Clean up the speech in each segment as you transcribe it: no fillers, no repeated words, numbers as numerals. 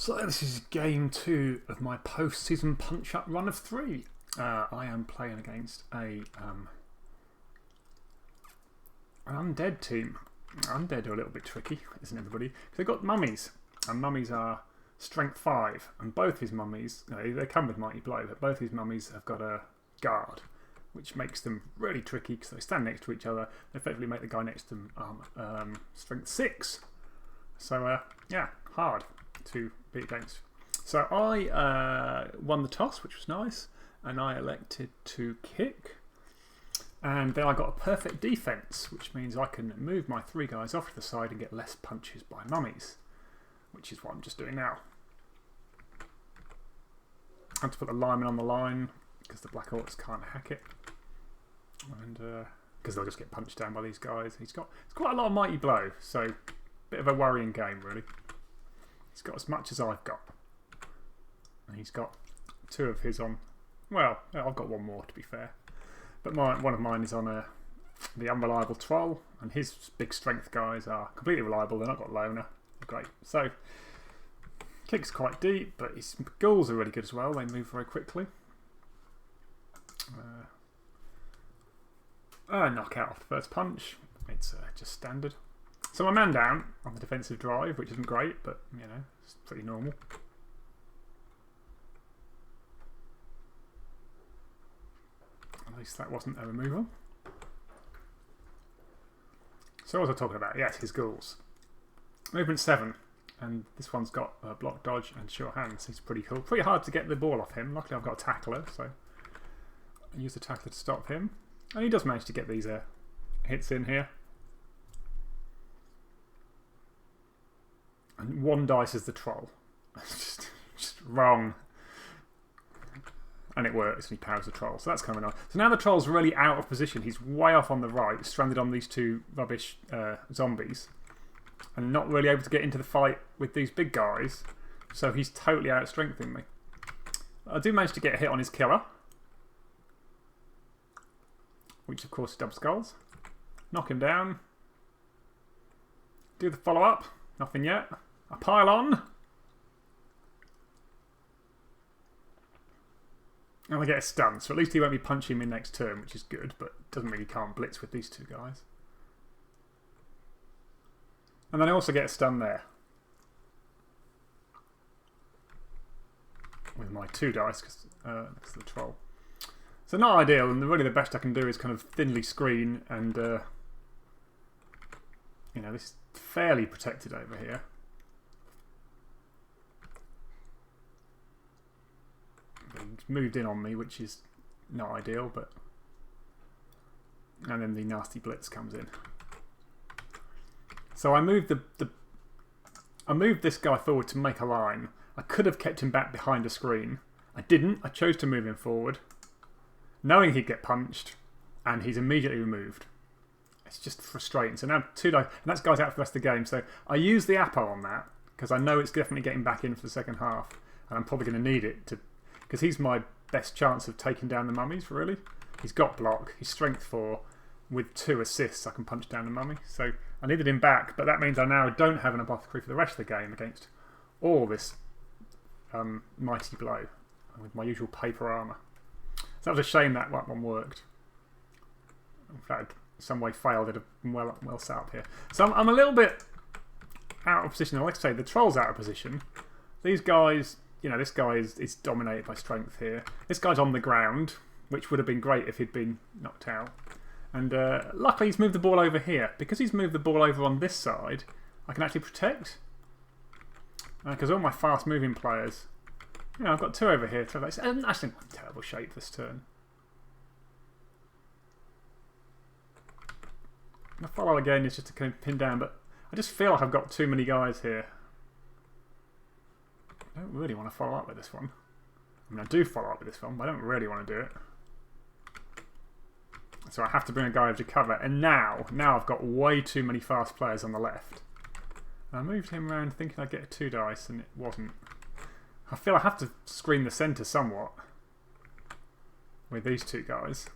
So this is game 2 of my post-season punch-up run of 3. I am playing against an undead team. Undead are a little bit tricky, isn't everybody? Because they've got mummies, and mummies are strength 5, and both his mummies, they come with mighty blow, but both his mummies have got a guard, which makes them really tricky because they stand next to each other. They effectively make the guy next to them strength 6. So yeah, hard to beat against. So I won the toss, which was nice, and I elected to kick. And then I got a perfect defence, which means I can move my 3 guys off to the side and get less punches by mummies, which is what I'm just doing now. I have to put the lineman on the line because the Black Orcs can't hack it, and because they'll just get punched down by these guys. It's quite a lot of mighty blow, so a bit of a worrying game really. He's got as much as I've got, and he's got 2 of his on. Well, I've got 1 more to be fair, but one of mine is on the unreliable troll, and his big strength guys are completely reliable. They're not got loner. They're great. So kicks quite deep, but his ghouls are really good as well. They move very quickly. Knockout off the first punch. It's just standard. So my man down on the defensive drive, which isn't great, but you know, it's pretty normal. At least that wasn't a removal. So what was I talking about? Yes, his ghouls. Movement 7, and this one's got block, dodge, and sure hands. He's pretty cool. Pretty hard to get the ball off him. Luckily, I've got a tackler, so I use the tackler to stop him, and he does manage to get these hits in here. And 1 dice is the troll. It's just wrong. And it works, and he powers the troll. So that's coming on. So now the troll's really out of position. He's way off on the right, stranded on these 2 rubbish zombies, and not really able to get into the fight with these big guys. So he's totally outstrengthening me. I do manage to get a hit on his killer, which of course is double skulls. Knock him down. Do the follow-up. Nothing yet. A pile on. And I get a stun, so at least he won't be punching me next turn, which is good, but doesn't mean he can't blitz with these 2 guys. And then I also get a stun there. With my 2 dice, because of the troll. So not ideal, and really the best I can do is kind of thinly screen, and you know, this is fairly protected over here. He's moved in on me, which is not ideal, but and then the nasty blitz comes in. So I moved I moved this guy forward to make a line. I could have kept him back behind a screen. I didn't. I chose to move him forward, knowing he'd get punched, and he's immediately removed. It's just frustrating. So now 2 dice, and that guy's out for the rest of the game. So I use the Apo on that because I know it's definitely getting back in for the second half, and I'm probably going to need it to, because he's my best chance of taking down the mummies. Really, he's got block. He's strength 4 with 2 assists. I can punch down the mummy. So I needed him back, but that means I now don't have an apothecary for the rest of the game against all this mighty blow with my usual paper armour. So that was a shame that one worked. In fact, some way failed. It had been well set up here. So I'm a little bit out of position. Like I say, the troll's out of position. These guys, you know, this guy is dominated by strength here. This guy's on the ground, which would have been great if he'd been knocked out. And luckily he's moved the ball over here. Because he's moved the ball over on this side, I can actually protect. Because all my fast moving players, you know, I've got 2 over here. So that's actually not in terrible shape this turn. The follow again is just to kind of pin down, but I just feel like I've got too many guys here. I don't really want to follow up with this one. I mean, I do follow up with this one, but I don't really want to do it. So I have to bring a guy over to cover, and now I've got way too many fast players on the left. And I moved him around thinking I'd get a 2 dice, and it wasn't. I feel I have to screen the centre somewhat with these 2 guys.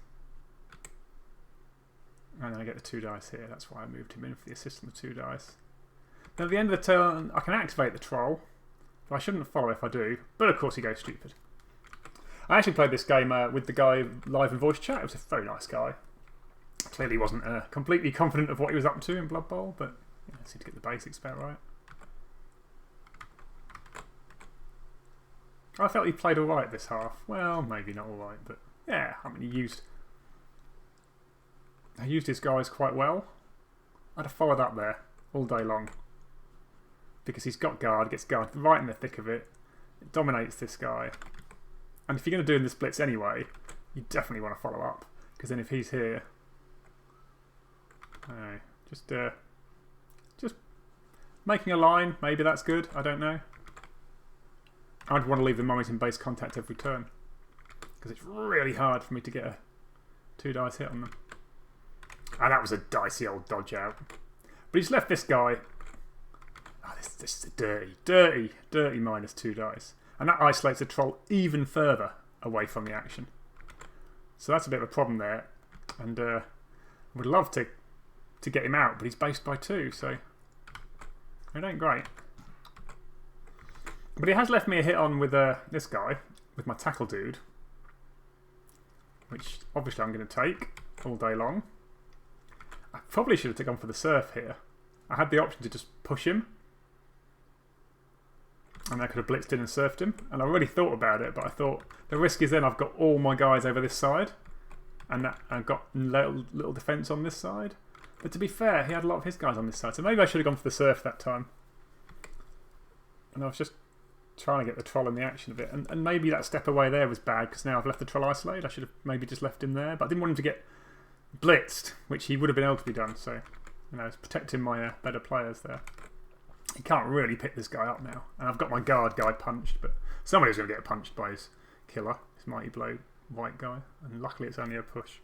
And then I get the 2 dice here. That's why I moved him in for the assist on the 2 dice. Then at the end of the turn, I can activate the troll. I shouldn't follow if I do, but of course he goes stupid. I actually played this game with the guy live in voice chat. It was a very nice guy. Clearly wasn't completely confident of what he was up to in Blood Bowl, but yeah, I seem to get the basics about right. I felt he played alright this half. Well, maybe not alright, but yeah, I mean, he used his guys quite well. I'd have followed up there all day long. Because he's got guard, gets guard right in the thick of it. It dominates this guy. And if you're going to do in this blitz anyway, you definitely want to follow up. Because then if he's here... just making a line, maybe that's good, I don't know. I'd want to leave the mummies in base contact every turn. Because it's really hard for me to get a 2 dice hit on them. And that was a dicey old dodge out. But he's left this guy... Oh, this is a dirty -2 dice. And that isolates the troll even further away from the action. So that's a bit of a problem there. And I would love to get him out, but he's based by 2, so it ain't great. But he has left me a hit on with this guy, with my tackle dude. Which obviously I'm going to take all day long. I probably should have gone for the surf here. I had the option to just push him. And I could have blitzed in and surfed him. And I already thought about it, but I thought the risk is then I've got all my guys over this side. And I've got little defence on this side. But to be fair, he had a lot of his guys on this side. So maybe I should have gone for the surf that time. And I was just trying to get the troll in the action of it. And maybe that step away there was bad because now I've left the troll isolated. I should have maybe just left him there. But I didn't want him to get blitzed, which he would have been able to be done. So, you know, it's protecting my better players there. He can't really pick this guy up now. And I've got my guard guy punched, but somebody's going to get punched by his killer, his Mighty Blow white guy. And luckily it's only a push.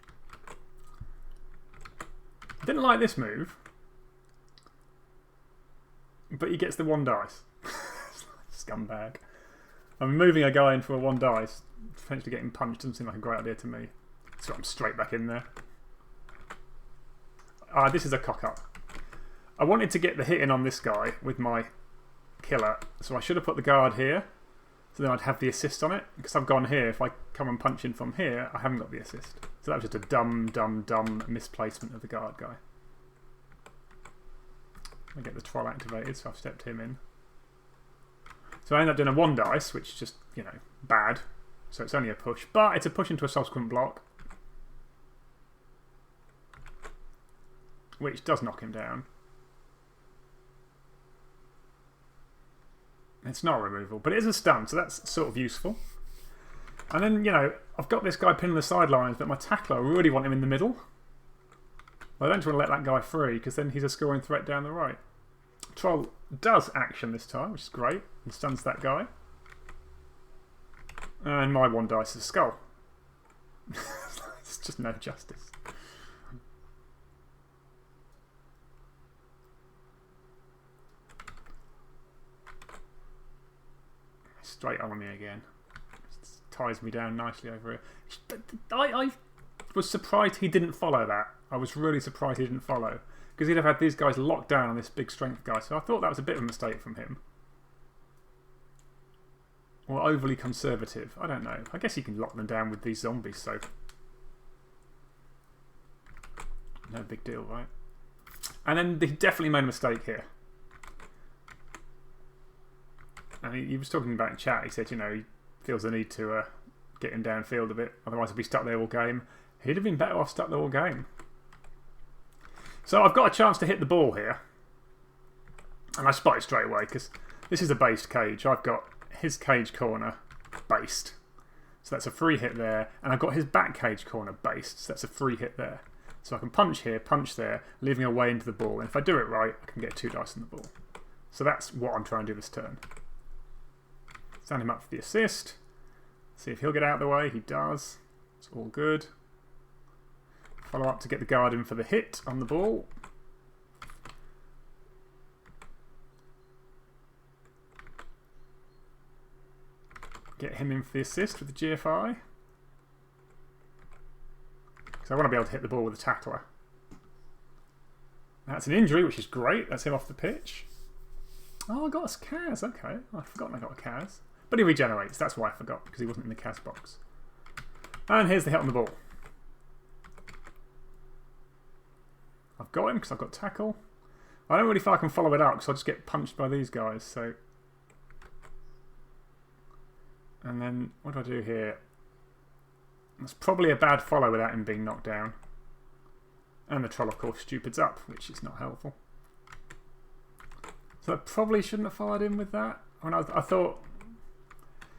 I didn't like this move, but he gets the 1 dice. Scumbag. I'm moving a guy in for a 1 dice. Potentially getting punched doesn't seem like a great idea to me. So I'm straight back in there. This is a cock-up. I wanted to get the hit in on this guy with my killer, so I should have put the guard here, so then I'd have the assist on it. Because I've gone here, if I come and punch in from here, I haven't got the assist. So that was just a dumb misplacement of the guard guy. I get the troll activated, so I've stepped him in. So I end up doing a 1 dice, which is just, you know, bad. So it's only a push, but it's a push into a subsequent block, which does knock him down. It's not a removal, but it is a stun, so that's sort of useful. And then, you know, I've got this guy pinning the sidelines, but my tackler, I really want him in the middle. I don't want to let that guy free, because then he's a scoring threat down the right. Troll does action this time, which is great, and stuns that guy. And my 1 dice is a skull. It's just no justice. Straight on me again. Ties me down nicely over here. I was surprised he didn't follow that. I was really surprised he didn't follow. Because he'd have had these guys locked down on this big strength guy. So I thought that was a bit of a mistake from him. Or overly conservative. I don't know. I guess you can lock them down with these zombies, so... no big deal, right? And then he definitely made a mistake here. And he was talking about in chat, he said, you know, he feels the need to get him downfield a bit, otherwise he'd be stuck there all game. He'd have been better off stuck there all game. So I've got a chance to hit the ball here. And I spot it straight away, because this is a based cage. I've got his cage corner based. So that's a free hit there. And I've got his back cage corner based. So that's a free hit there. So I can punch here, punch there, leaving a way into the ball. And if I do it right, I can get 2 dice in the ball. So that's what I'm trying to do this turn. Stand him up for the assist. See if he'll get out of the way. He does. It's all good. Follow up to get the guard in for the hit on the ball. Get him in for the assist with the GFI. Because I want to be able to hit the ball with the tackler. That's an injury, which is great. That's him off the pitch. Oh, I got a Kaz. Okay. I'd forgotten I got a Kaz. But he regenerates. That's why I forgot, because he wasn't in the Kaz box. And here's the hit on the ball. I've got him because I've got tackle. I don't really feel I can follow it up because I'll just get punched by these guys. So, and then what do I do here? That's probably a bad follow without him being knocked down. And the troll, of course, stupids up, which is not helpful. So I probably shouldn't have followed him with that. I mean, I thought,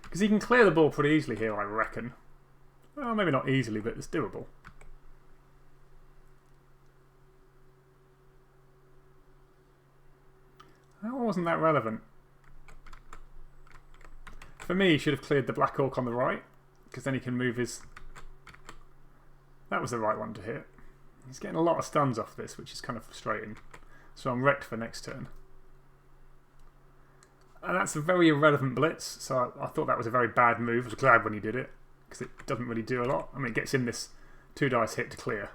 because he can clear the ball pretty easily here, I reckon. Well, maybe not easily, but it's doable. That wasn't that relevant. For me, he should have cleared the Black Orc on the right, because then he can move his... That was the right one to hit. He's getting a lot of stuns off this, which is kind of frustrating. So I'm wrecked for next turn. And that's a very irrelevant blitz, so I thought that was a very bad move. I was glad when he did it, because it doesn't really do a lot. I mean, it gets in this 2 dice hit to clear,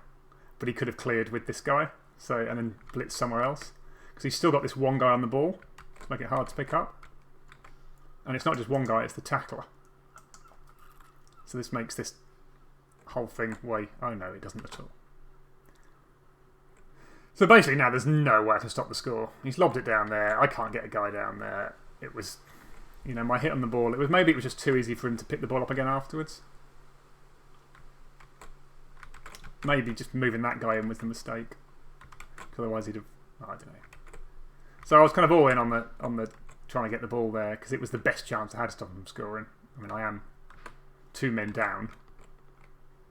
but he could have cleared with this guy, so and then blitz somewhere else. Because he's still got this one guy on the ball to make it hard to pick up. And it's not just one guy, it's the tackler. So this makes this whole thing way... Oh no, it doesn't at all. So basically now there's no way I can stop the score. He's lobbed it down there. I can't get a guy down there. It was, you know, my hit on the ball. Maybe it was just too easy for him to pick the ball up again afterwards. Maybe just moving that guy in was the mistake. Otherwise he'd have... I don't know. So I was kind of all in on the trying to get the ball there because it was the best chance I had to stop him from scoring. I mean, I am 2 men down.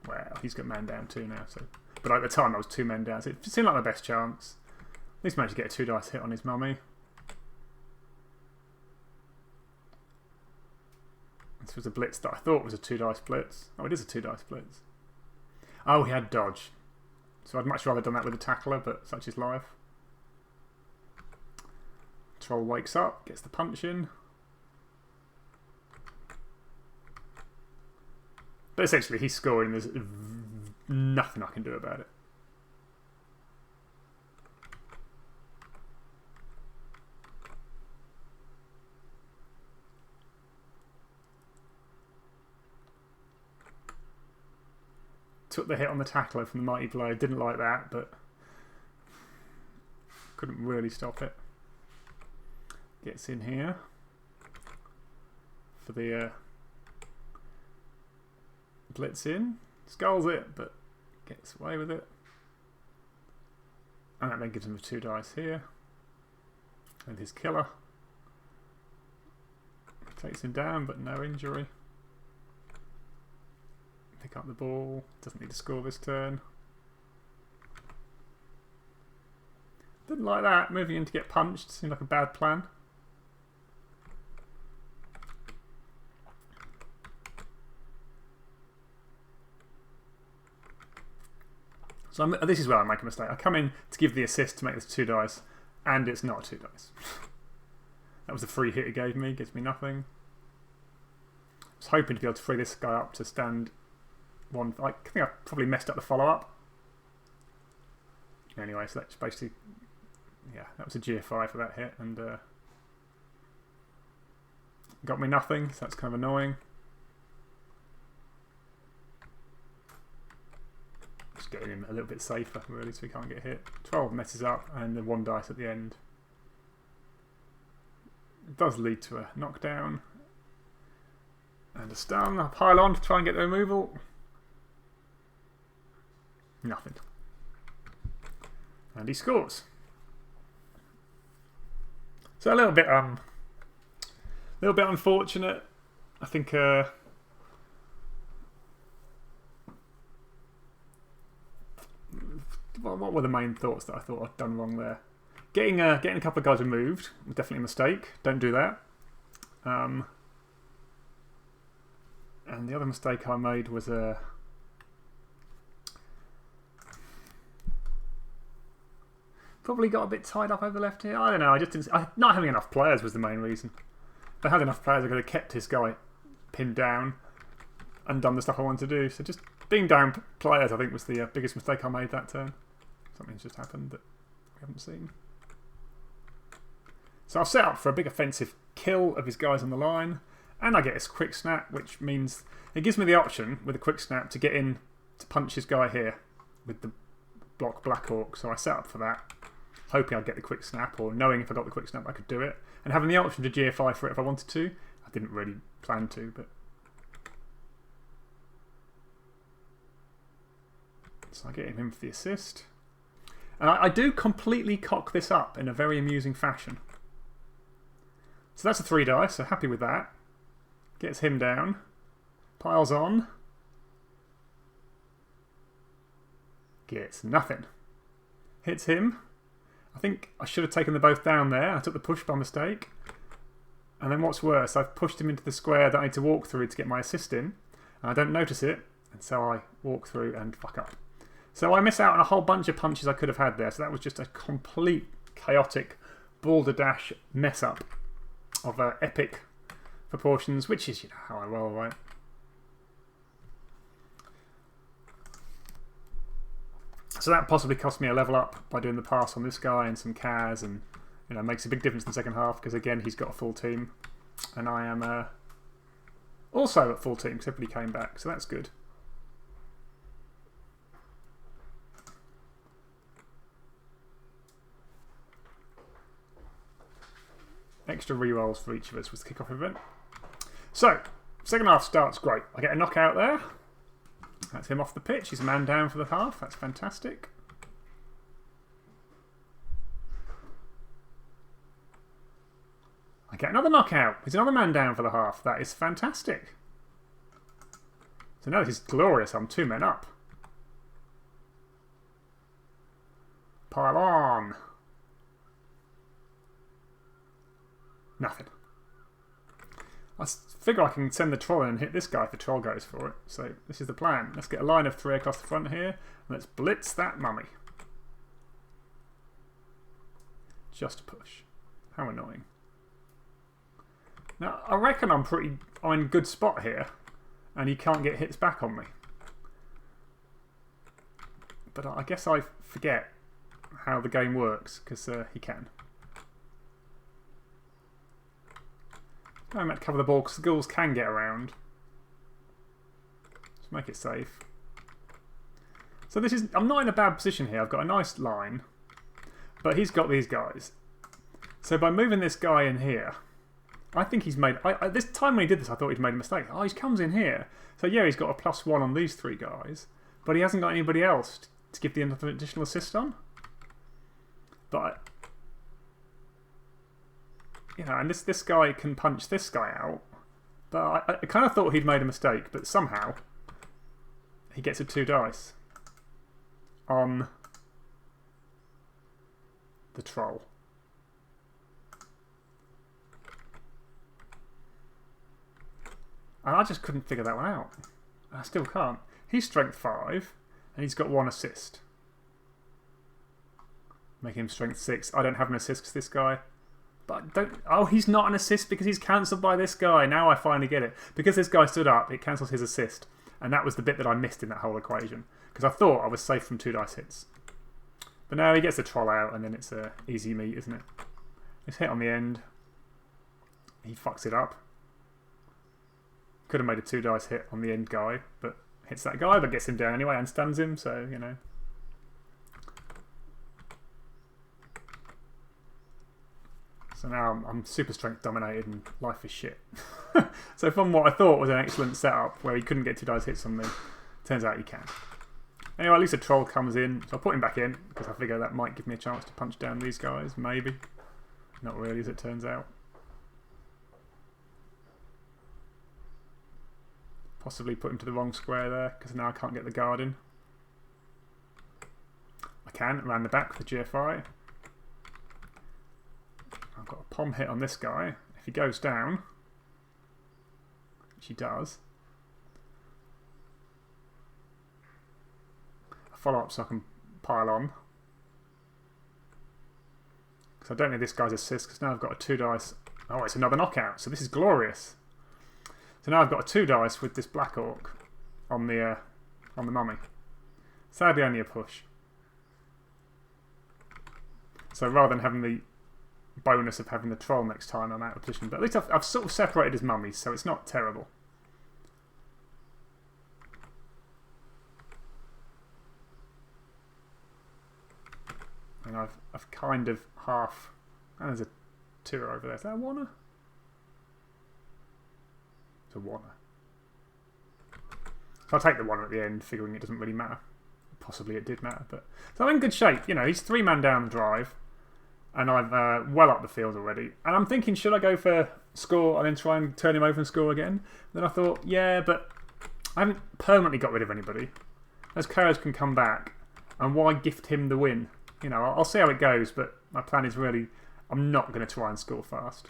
Well, he's got man down too now. So, but at the time I was 2 men down, so it seemed like my best chance. At least managed to get a 2 dice hit on his mummy. This was a blitz that I thought was a 2 dice blitz. Oh, it is a 2 dice blitz. Oh, he had dodge. So I'd much rather done that with a tackler, but such is life. Troll wakes up, gets the punch in. But essentially he's scoring, there's nothing I can do about it. Took the hit on the tackler from the mighty blow, didn't like that, but couldn't really stop it. Gets in here for the blitz in, skulls it, but gets away with it. And that then gives him a 2 dice here. And his killer takes him down, but no injury. Pick up the ball, doesn't need to score this turn. Didn't like that, moving in to get punched, seemed like a bad plan. So this is where I make a mistake. I come in to give the assist to make this 2 dice, and it's not 2 dice. That was the free hit it gave me, gives me nothing. I was hoping to be able to free this guy up to stand one. I think I probably messed up the follow-up. Anyway, so that's basically, yeah, that was a GFI for that hit, and got me nothing, so that's kind of annoying. Just getting him a little bit safer, really, so he can't get hit. 12 messes up, and the 1 dice at the end. It does lead to a knockdown. And a stun. I'll pile on to try and get the removal. Nothing. And he scores. So a little bit unfortunate. I think what were the main thoughts that I thought I'd done wrong there? Getting a couple of guys removed was definitely a mistake. Don't do that. And the other mistake I made was probably got a bit tied up over left here. I don't know. I just didn't. Not having enough players was the main reason. If I had enough players, I could have kept his guy pinned down and done the stuff I wanted to do. So just being down players, I think, was the biggest mistake I made that turn. Something's just happened that we haven't seen. So I'll set up for a big offensive kill of his guys on the line, and I get his quick snap, which means it gives me the option with a quick snap to get in to punch his guy here with the block Black Orc. So I set up for that, hoping I'd get the quick snap, or knowing if I got the quick snap I could do it, and having the option to GFI for it if I wanted to. I didn't really plan to, but... So I get him in for the assist. And I do completely cock this up in a very amusing fashion. So that's a 3 dice, so happy with that. Gets him down. Piles on. Gets nothing. Hits him. I think I should have taken them both down there. I took the push by mistake. And then what's worse, I've pushed him into the square that I need to walk through to get my assist in. And I don't notice it, and so I walk through and fuck up. So I miss out on a whole bunch of punches I could have had there. So that was just a complete chaotic balderdash mess up of epic proportions, which is, you know, how I roll, right? So that possibly cost me a level up by doing the pass on this guy and some Kaz, and you know, makes a big difference in the second half because again he's got a full team, and I am also at full team because everybody came back, so that's good. Extra rerolls for each of us was the kickoff event. So, second half starts great. I get a knockout there. That's him off the pitch. He's a man down for the half. That's fantastic. I get another knockout. He's another man down for the half. That is fantastic. So now this is glorious. I'm 2 men up. Pile on. Nothing. I figure I can send the troll in and hit this guy if the troll goes for it. So this is the plan. Let's get a line of 3 across the front here. And let's blitz that mummy. Just a push. How annoying. Now, I reckon I'm in good spot here. And he can't get hits back on me. But I guess I forget how the game works. Because he can. I might cover the ball because the ghouls can get around. Just make it safe. So this is... I'm not in a bad position here. I've got a nice line. But he's got these guys. So by moving this guy in here... I think he's made... this time when he did this, I thought he'd made a mistake. Oh, he comes in here. So yeah, he's got a +1 on these 3 guys. But he hasn't got anybody else to give the additional assist on. But... You know, and this guy can punch this guy out. But I kind of thought he'd made a mistake. But somehow, he gets a 2 dice on the troll. And I just couldn't figure that one out. I still can't. He's strength 5, and he's got 1 assist. Make him strength 6. I don't have an assist because this guy... But don't... Oh, he's not an assist because he's cancelled by this guy. Now I finally get it. Because this guy stood up, it cancels his assist. And that was the bit that I missed in that whole equation. Because I thought I was safe from 2 dice hits. But now he gets the troll out, and then it's a easy meat, isn't it? It's hit on the end. He fucks it up. Could have made a 2 dice hit on the end guy, but hits that guy, but gets him down anyway and stuns him, so, you know. So now I'm super strength dominated and life is shit. So from what I thought was an excellent setup where he couldn't get 2 dice hits on me, turns out he can. Anyway, at least a troll comes in, so I'll put him back in because I figure that might give me a chance to punch down these guys, maybe. Not really, as it turns out. Possibly put him to the wrong square there because now I can't get the guard in. I can, around the back with the GFI. I've got a pom hit on this guy. If he goes down, which he does, I follow up so I can pile on. Because I don't need this guy's assist because now I've got a 2 dice. Oh, it's another knockout. So this is glorious. So now I've got a 2 dice with this Black Orc on the mummy. Sadly, only a push. So rather than having the bonus of having the troll next time I'm out of position. But at least I've sort of separated his mummies, so it's not terrible. And I've kind of half... And there's a tour over there. Is that a Wanna? It's a Wanna. So I'll take the Wanna at the end, figuring it doesn't really matter. Possibly it did matter, but... So I'm in good shape. You know, he's 3-man down the drive. And I've well up the field already. And I'm thinking, should I go for score and then try and turn him over and score again? Then I thought, yeah, but I haven't permanently got rid of anybody. Those KOs can come back. And why gift him the win? You know, I'll see how it goes, but my plan is really, I'm not going to try and score fast.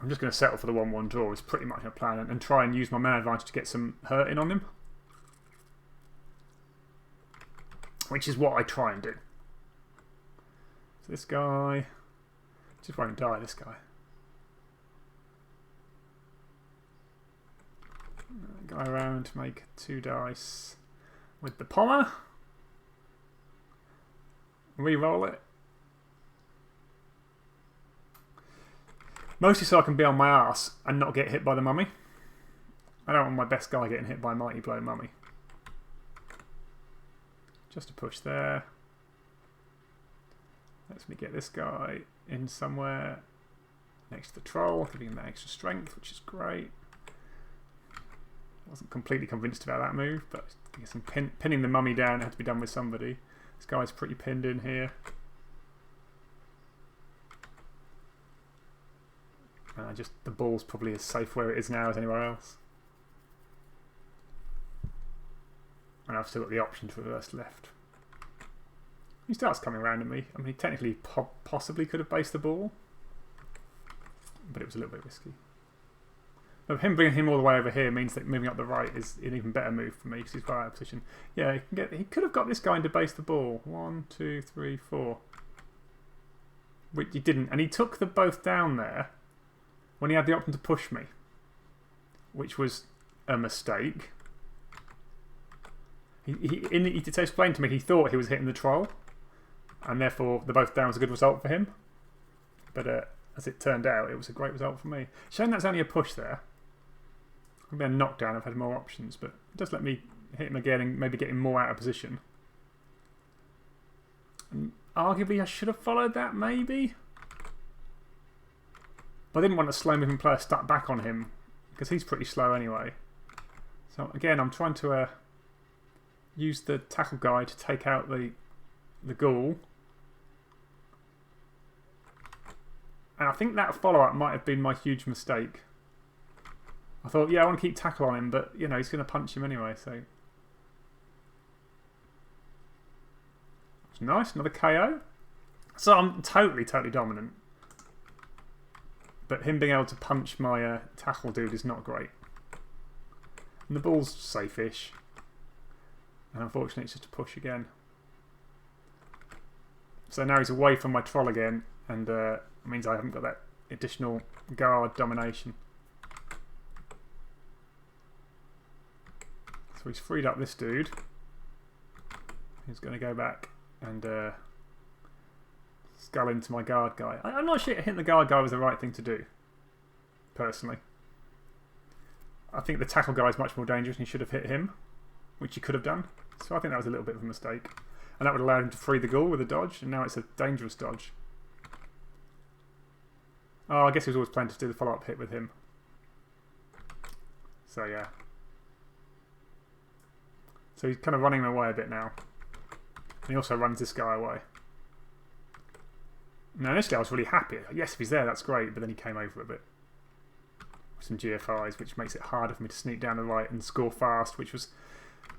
I'm just going to settle for the 1-1 draw is pretty much my plan, and try and use my man advantage to get some hurt in on him. Which is what I try and do. So this guy just won't die, this guy. Go around to make 2 dice with the pommer. Re-roll it. Mostly so I can be on my arse and not get hit by the mummy. I don't want my best guy getting hit by Mighty Blow Mummy. Just a push there. Lets me get this guy in somewhere next to the troll, giving him that extra strength, which is great. Wasn't completely convinced about that move, but I guess pinning the mummy down had to be done with somebody. This guy's pretty pinned in here. Just the ball's probably as safe where it is now as anywhere else. And I've still got the option to reverse left. He starts coming around at me. I mean, he technically possibly could have based the ball, but it was a little bit risky. But him bringing him all the way over here means that moving up the right is an even better move for me because he's right out of position. Yeah, he could have got this guy into base the ball. 1, 2, 3, 4. Which he didn't. And he took them both down there when he had the option to push me, which was a mistake. He explained to me he thought he was hitting the troll, and therefore the both down was a good result for him. But as it turned out, it was a great result for me. Showing that's only a push there. Maybe a knockdown, I've had more options, but it does let me hit him again and maybe get him more out of position. And arguably I should have followed that, maybe. But I didn't want a slow moving player stuck back on him, because he's pretty slow anyway. So again, I'm trying to use the tackle guy to take out the ghoul. And I think that follow-up might have been my huge mistake. I thought, yeah, I want to keep tackle on him, but, you know, he's going to punch him anyway, so... It's nice, another KO. So I'm totally dominant. But him being able to punch my tackle dude is not great. And the ball's safe-ish. And unfortunately it's just a push again. So now he's away from my troll again, and it means I haven't got that additional guard domination. So he's freed up this dude. He's going to go back and skull into my guard guy. I'm not sure hitting the guard guy was the right thing to do, personally. I think the tackle guy is much more dangerous and he should have hit him, which he could have done. So I think that was a little bit of a mistake. And that would allow him to free the ghoul with a dodge, and now it's a dangerous dodge. Oh, I guess he was always planning to do the follow-up hit with him. So yeah. So he's kind of running away a bit now. And he also runs this guy away. Now initially I was really happy. Yes, if he's there, that's great. But then he came over a bit. With some GFIs, which makes it harder for me to sneak down the right and score fast, which was...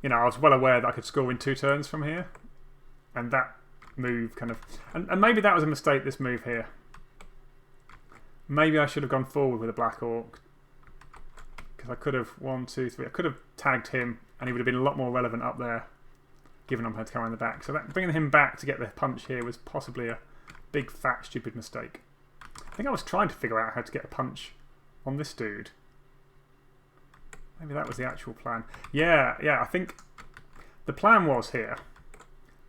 You know, I was well aware that I could score in 2 turns from here. And that move kind of... And maybe that was a mistake, this move here. Maybe I should have gone forward with a Black Orc. Because I could have, 1, 2, 3... I could have tagged him and he would have been a lot more relevant up there, given I'm had to come around the back. So that, bringing him back to get the punch here was possibly a big, fat, stupid mistake. I think I was trying to figure out how to get a punch on this dude. Maybe that was the actual plan. Yeah, I think the plan was here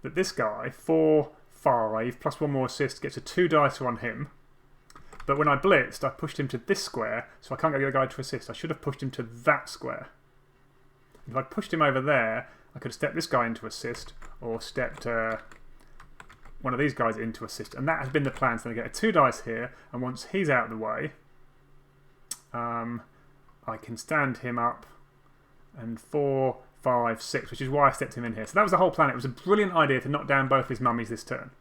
that this guy, 4, 5, plus 1 more assist, gets a 2 dice on him. But when I blitzed, I pushed him to this square, so I can't get the other guy to assist. I should have pushed him to that square. If I pushed him over there, I could have stepped this guy into assist, or stepped one of these guys into assist. And that has been the plan. So I get a 2 dice here, and once he's out of the way, I can stand him up, and 4, 5, 6, which is why I stepped him in here. So that was the whole plan. It was a brilliant idea to knock down both his mummies this turn.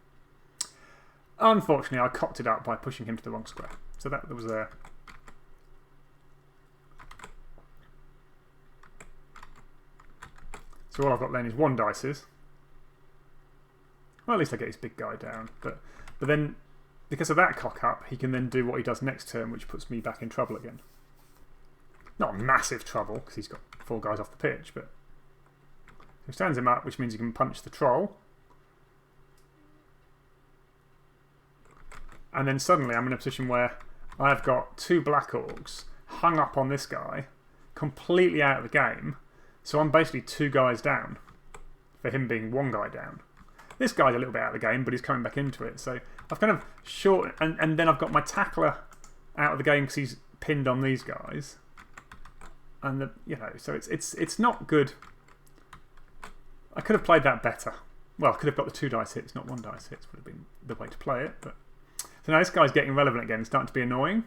Unfortunately, I cocked it up by pushing him to the wrong square. So that was there. So all I've got then is 1 dices. Well, at least I get his big guy down. But then, because of that cock up, he can then do what he does next turn, which puts me back in trouble again. Not massive trouble, because he's got 4 guys off the pitch, but he stands him up, which means he can punch the troll. And then suddenly I'm in a position where I've got 2 Black Orcs hung up on this guy, completely out of the game. So I'm basically 2 guys down, for him being 1 guy down. This guy's a little bit out of the game, but he's coming back into it. So I've kind of short, and then I've got my tackler out of the game because he's pinned on these guys. And so it's not good. I could have played that better. Well, I could have got the 2 dice hits, not 1 dice hits would have been the way to play it. But so now this guy's getting relevant again, starting to be annoying.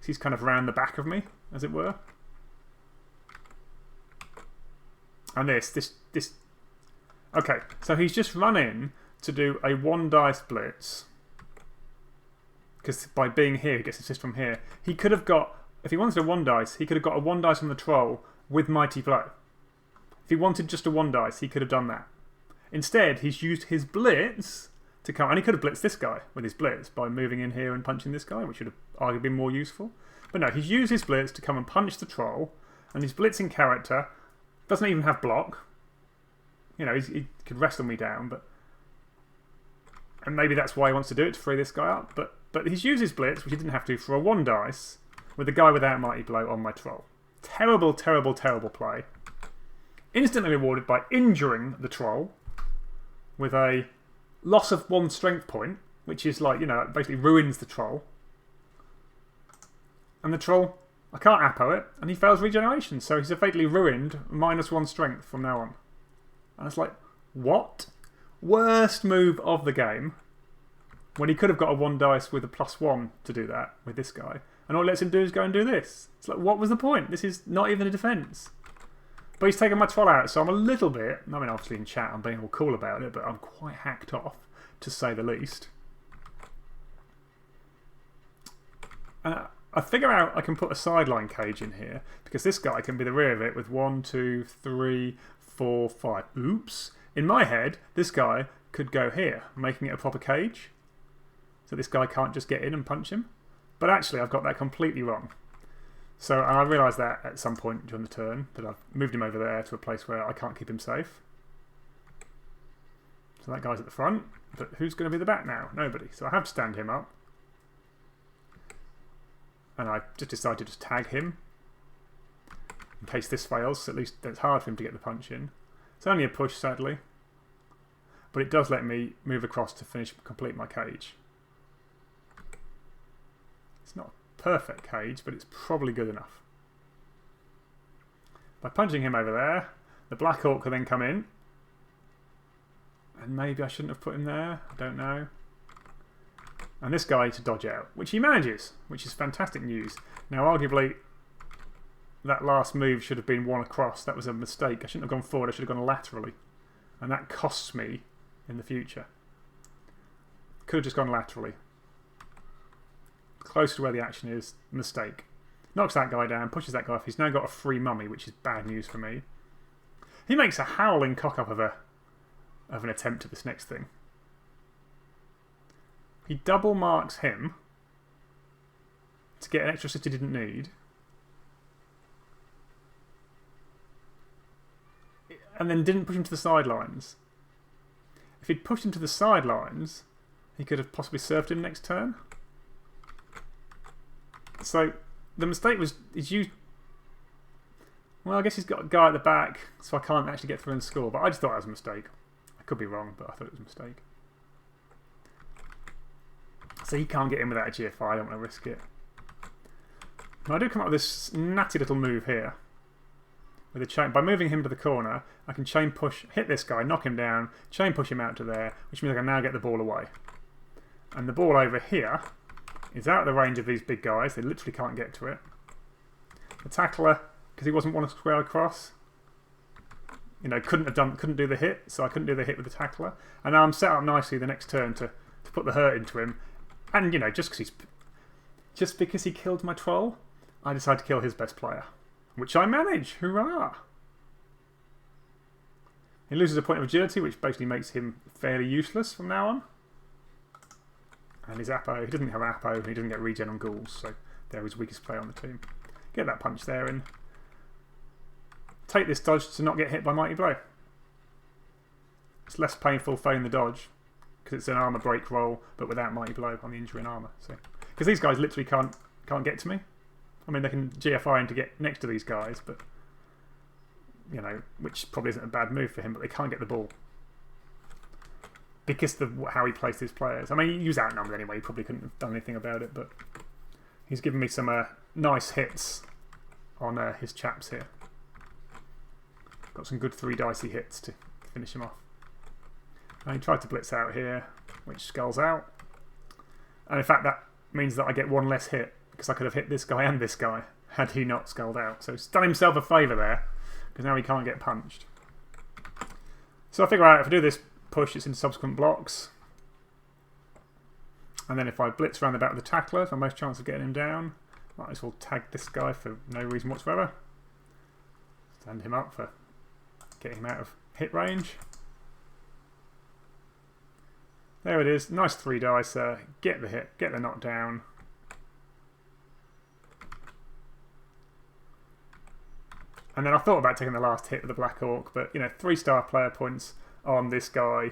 He's kind of round the back of me, as it were. And this. Okay, so he's just run in to do a 1 dice blitz. Because by being here, he gets assist from here. He could have got, if he wanted a 1 dice, he could have got a 1 dice from the troll with Mighty Blow. If he wanted just a 1 dice, he could have done that. Instead, he's used his blitz to come, and he could have blitzed this guy with his blitz by moving in here and punching this guy, which would have arguably been more useful. But no, he's used his blitz to come and punch the troll, and his blitzing character doesn't even have block. He could wrestle me down, and maybe that's why he wants to do it, to free this guy up. But he's used his blitz, which he didn't have to, for a 1 dice with a guy without Mighty Blow on my troll. Terrible, terrible, terrible play. Instantly rewarded by injuring the troll with a loss of 1 strength point, which is like, basically ruins the troll. And the troll, I can't Apo it, and he fails regeneration, so he's effectively ruined -1 strength from now on. And it's like, what? Worst move of the game, when he could have got a 1 dice with a +1 to do that with this guy. And all it lets him do is go and do this. It's like, what was the point? This is not even a defence. But he's taken my troll out, so I'm a little bit, obviously in chat I'm being all cool about it, but I'm quite hacked off, to say the least. And I figure out I can put a sideline cage in here, because this guy can be the rear of it with 1, 2, 3, 4, 5. Oops. In my head, this guy could go here, making it a proper cage. So this guy can't just get in and punch him. But actually, I've got that completely wrong. So, and I realised that at some point during the turn, that I've moved him over there to a place where I can't keep him safe. So that guy's at the front, but who's going to be the back now? Nobody. So I have to stand him up. And I just decided to just tag him, in case this fails, so at least it's hard for him to get the punch in. It's only a push, sadly. But it does let me move across to complete my cage. It's not a perfect cage, but it's probably good enough. By punching him over there, the Black Orc can then come in. And maybe I shouldn't have put him there, I don't know. And this guy to dodge out, which he manages, which is fantastic news. Now, arguably, that last move should have been 1 across. That was a mistake. I shouldn't have gone forward, I should have gone laterally. And that costs me in the future. Could have just gone laterally. Close to where the action is, mistake. Knocks that guy down, pushes that guy off. He's now got a free mummy, which is bad news for me. He makes a howling cock-up of an attempt at this next thing. He double marks him to get an extra assist he didn't need. And then didn't push him to the sidelines. If he'd pushed him to the sidelines, he could have possibly served him next turn. So the mistake was he's used. Well, I guess he's got a guy at the back, so I can't actually get through and score. But I just thought that was a mistake. I could be wrong, but I thought it was a mistake. So he can't get in without a GFI. I don't want to risk it. Now I do come up with this natty little move here. With a chain. By moving him to the corner, I can chain push, hit this guy, knock him down, chain push him out to there, which means I can now get the ball away. And the ball over here is out of the range of these big guys. They literally can't get to it. The tackler, because he wasn't one square across, you know, couldn't do the hit, so I couldn't do the hit with the tackler. And now I'm set up nicely the next turn to put the hurt into him. And you know, just because he killed my troll, I decided to kill his best player, which I manage. Hurrah! He loses a point of agility, which basically makes him fairly useless from now on. And his Apo, he doesn't have Apo, and he doesn't get regen on ghouls, so they're his weakest player on the team. Get that punch there in. Take this dodge to not get hit by Mighty Blow. It's less painful failing the dodge, because it's an armor break roll, but without Mighty Blow on the injury and armor. So, because these guys literally can't get to me. I mean, they can GFI in to get next to these guys, but you know, which probably isn't a bad move for him, but they can't get the ball because of how he placed his players. I mean, he was outnumbered anyway. He probably couldn't have done anything about it, but he's given me some nice hits on his chaps here. Got some good 3 dicey hits to finish him off. And he tried to blitz out here, which skulls out. And in fact, that means that I get 1 less hit, because I could have hit this guy and this guy had he not skulled out. So he's done himself a favour there, because now he can't get punched. So I figure out if I do this push, it's in subsequent blocks. And then if I blitz around the back with the tackler, it's my most chance of getting him down. Might as well tag this guy for no reason whatsoever. Stand him up for getting him out of hit range. There it is. Nice 3 dice. Get the hit, get the knockdown. And then I thought about taking the last hit with the Black Orc, but you know, 3-star player points on this guy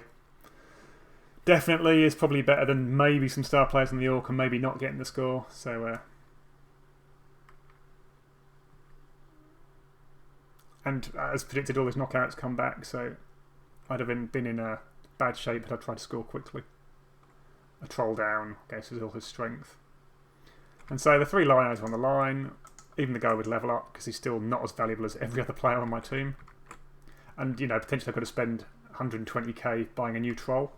definitely is probably better than maybe some star players in the Orc and maybe not getting the score. So, and as predicted, all his knockouts come back, so I'd have been in a bad shape had I tried to score quickly. A troll down, guesses all his strength. And so the 3 linos on the line. Even the guy would level up because he's still not as valuable as every other player on my team. And, you know, potentially I could have spent 120k buying a new troll.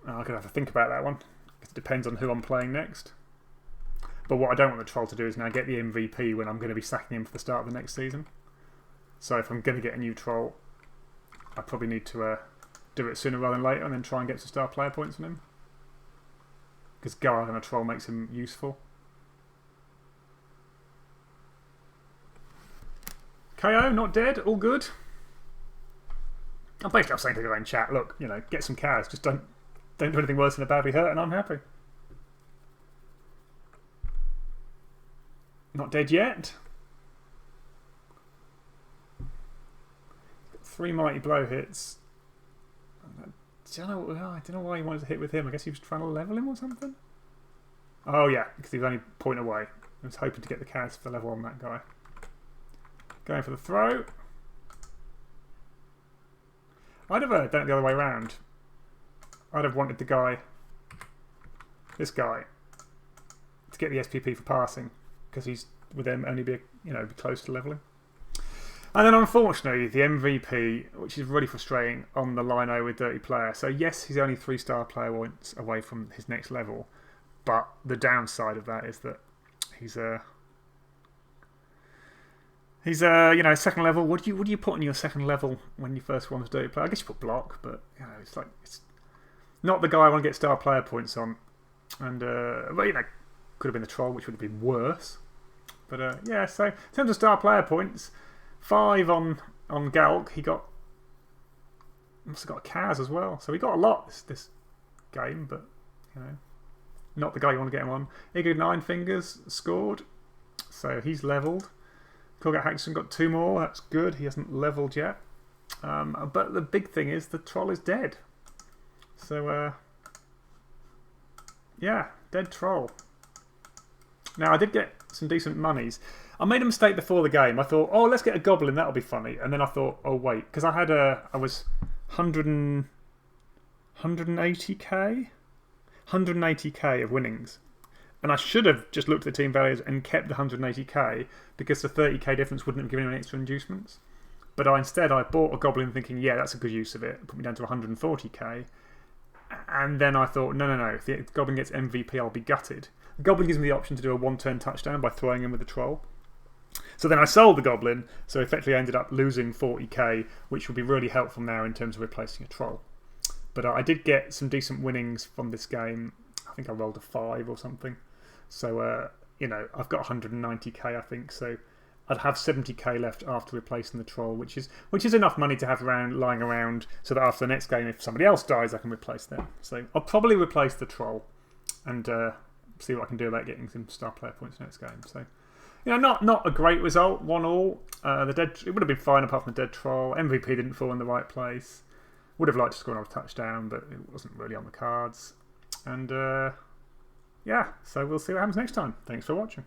I could have to think about that one. It depends on who I'm playing next. But what I don't want the troll to do is now get the MVP when I'm going to be sacking him for the start of the next season. So if I'm going to get a new troll, I probably need to do it sooner rather than later and then try and get some star player points on him. Because guard on a troll makes him useful. KO, not dead, all good. I'm basically saying to the guy in chat, look, you know, get some cows, just don't do anything worse than a badly hurt and I'm happy. Not dead yet. 3 Mighty Blow hits. I don't know why he wanted to hit with him. I guess he was trying to level him or something. Oh yeah, because he was only a point away. I was hoping to get the cows for level on that guy. Going for the throw. I'd have done it the other way around. I'd have wanted the guy, this guy, to get the SPP for passing because he's with them only be close to leveling. And then unfortunately the MVP, which is really frustrating, on the lino with Dirty Player. So yes, he's only 3-star player points away from his next level, but the downside of that is that he's second level. What do you put on your second level when you first want to Dirty Player? I guess you put block, but you know, it's not the guy I want to get star player points on. And well, you know, could have been the troll, which would have been worse. But yeah, so in terms of star player points, 5 on Galk. He must have got a Kaz as well. So he got a lot this game, but you know, not the guy you want to get him on. Igor 9 Fingers scored, so he's levelled. Colgate Haxton got 2 more. That's good. He hasn't levelled yet. But the big thing is the troll is dead. So yeah, dead troll. Now I did get some decent monies. I made a mistake before the game. I thought, oh, let's get a goblin, that'll be funny. And then I thought, oh, wait, because I was 180k? 180k of winnings. And I should have just looked at the team values and kept the 180k because the 30k difference wouldn't have given me any extra inducements. But instead, I bought a goblin thinking, yeah, that's a good use of it. It put me down to 140k. And then I thought, no. If the goblin gets MVP, I'll be gutted. The goblin gives me the option to do a one-turn touchdown by throwing him with the troll. So then I sold the goblin, so effectively I ended up losing 40k, which will be really helpful now in terms of replacing a troll. But I did get some decent winnings from this game. I think I rolled a 5 or something. So, you know, I've got 190k, I think. So I'd have 70k left after replacing the troll, which is enough money to have lying around so that after the next game, if somebody else dies, I can replace them. So I'll probably replace the troll and see what I can do about getting some star player points next game. So, you know, not a great result, 1-1. It would have been fine apart from the dead troll. MVP didn't fall in the right place. Would have liked to score another touchdown, but it wasn't really on the cards. And yeah, so we'll see what happens next time. Thanks for watching.